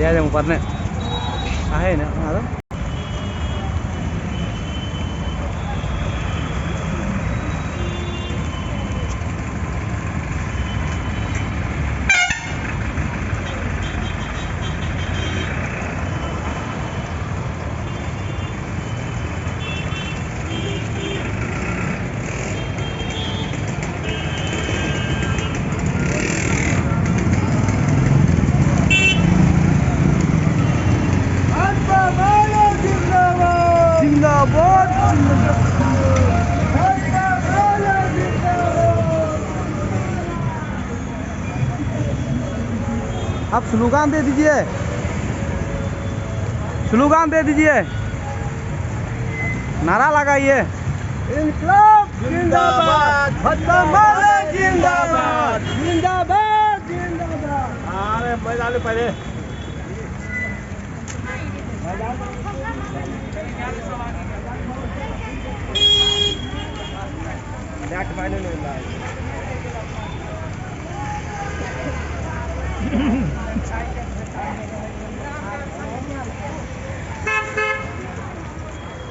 या yang ऊपर ने आहे ना आता आप स्लोगान दे दीजिए, स्लोगान दे दीजिए, नारा लगाइए। इनकलाब जिंदाबाद, जिंदाबाद, जिंदाबाद, जिंदाबाद। अरे मैदान पहले नेट फाइनल